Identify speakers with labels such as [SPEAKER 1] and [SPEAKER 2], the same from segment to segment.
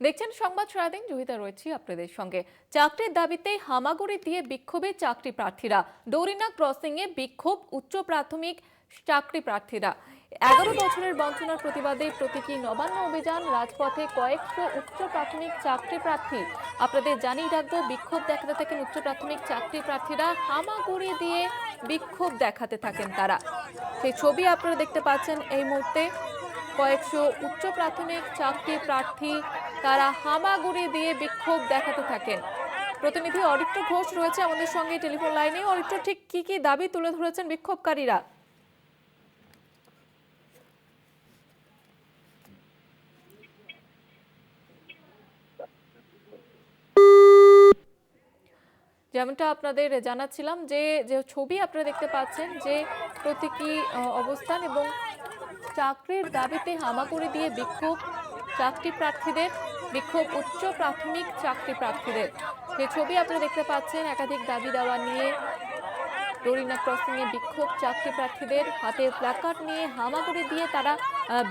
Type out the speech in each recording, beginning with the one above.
[SPEAKER 1] দেখছেন সংবাদ সারাদিন, জহিতা রয়েছি আপনাদের সঙ্গে। চাকরির দাবিতে হামাগুড়ি দিয়ে বিক্ষোভে চাকরি প্রার্থীরা। ডোরিনা ক্রসিং এ বিক্ষোভ উচ্চ প্রাথমিক চাকরি প্রার্থীরা। 11 বছরের বঞ্চনার প্রতিবাদে প্রতীকী নবান্ন অভিযান, রাজপথে কয়েকশো উচ্চ প্রাথমিক চাকরি প্রার্থী। আপনাদের জানিয়ে রাখবো, বিক্ষোভ দেখাতে থাকেন উচ্চ প্রাথমিক চাকরি প্রার্থীরা, হামাগুড়ি দিয়ে বিক্ষোভ দেখাতে থাকেন তারা। সেই ছবি আপনারা দেখতে পাচ্ছেন এই মুহূর্তে। কয়েকশো উচ্চ প্রাথমিক চাকরি প্রার্থী তারা হামাগুড়ি দিয়ে বিক্ষোভ দেখাতে থাকেন। প্রতিনিধি অরিত্র ঘোষ রয়েছে আমাদের সঙ্গে টেলিফোন লাইনে। অরিত্র, ঠিক কি কি দাবি তুলে ধরেছেন বিক্ষোভকারীরা? যেমনটা আপনাদের জানাচ্ছিলাম, যে যে ছবি আপনারা দেখতে পাচ্ছেন, যে প্রতীকী অবস্থান এবং চাকরির দাবিতে হামাগুড়ি দিয়ে বিক্ষোভ চাকরি প্রার্থীদের, বিক্ষোভ উচ্চ প্রাথমিক চাকরি প্রার্থীদের। যে ছবি আপনারা দেখতে পাচ্ছেন, একাধিক দাবি দেওয়া নিয়ে ডোরিনা ক্রসিং এ বিক্ষোভ চাকরি প্রার্থীদের, হাতে প্ল্যাকার্ড নিয়ে হামাগুড়ি দিয়ে তারা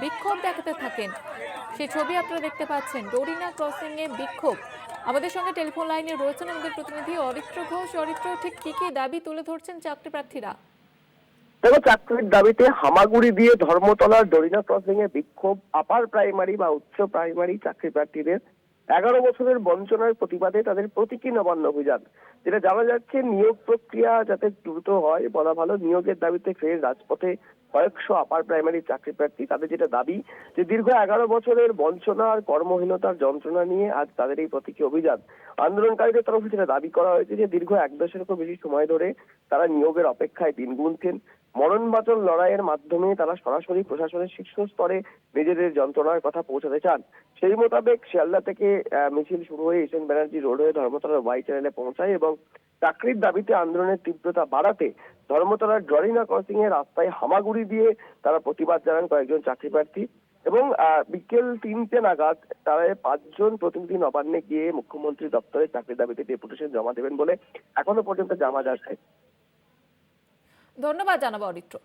[SPEAKER 1] বিক্ষোভ দেখাতে থাকেন। সেই ছবি আপনারা দেখতে পাচ্ছেন, ডোরিনা ক্রসিং এ বিক্ষোভ। আমাদের সঙ্গে টেলিফোন লাইনে রয়েছেন আমাদের প্রতিনিধি অরিত্র ঘোষ। অরিত্র, ঠিক কি কি দাবি তুলে ধরছেন চাকরি প্রার্থীরা?
[SPEAKER 2] দেখো, চাকরির দাবিতে হামাগুড়ি দিয়ে ধর্মতলার ডোরিনা ক্রসিং এ বিক্ষোভ আপার প্রাইমারি বা উচ্চ প্রাইমারি চাকরি প্রার্থীদের। 11 বছরের বঞ্চনার প্রতিবাদে তাদের প্রতীকী নবান্ন অভিযান। যেটা জানা যাচ্ছে, নিয়োগ প্রক্রিয়া যাতে দ্রুত হয়, বলা ভালো, নিয়োগের দাবিতে ফের রাজপথে কয়েকশো আপার প্রাইমারি চাকরি প্রার্থী। তাদের যেটা দাবি, যে দীর্ঘ 11 বছরের বঞ্চনা আর কর্মহীনতার যন্ত্রণা নিয়ে আজ তাদের এই প্রতীকী অভিযান। আন্দোলনকারীদের তরফে যেটা দাবি করা হয়েছে, যে দীর্ঘ 1 দশকেরও বেশি সময় ধরে তারা নিয়োগের অপেক্ষায় দিন গুনছেন। মরণবাচল লড়াইয়ের মাধ্যমে তারা সরাসরি প্রশাসনের শীর্ষ স্তরে নিজেদের যন্ত্রণার কথা পৌঁছাতে চান। সেই মোতাবেক শিয়ালদা থেকে মিছিল শুরু হয়ে এসএন ব্যানার্জি রোড হয়ে ধর্মতলার ওয়াই চ্যানেলে পৌঁছায় এবং চাকরির দাবিতে আন্দোলনের তীব্রতা বাড়াতে ধর্মতলার ডোরিনা ক্রসিং এর রাস্তায় হামাগুড়ি দিয়ে তারা প্রতিবাদ জানান কয়েকজন চাকরি প্রার্থী। এবং বিকেল 3টে নাগাদ তারা 5জন প্রতিনিধি নবান্নে গিয়ে মুখ্যমন্ত্রী দপ্তরে চাকরির দাবিতে ডেপুটেশন জমা দেবেন বলে এখনো পর্যন্ত জানা যাচ্ছে।
[SPEAKER 1] ধন্যবাদ জানাবো অরিত্র।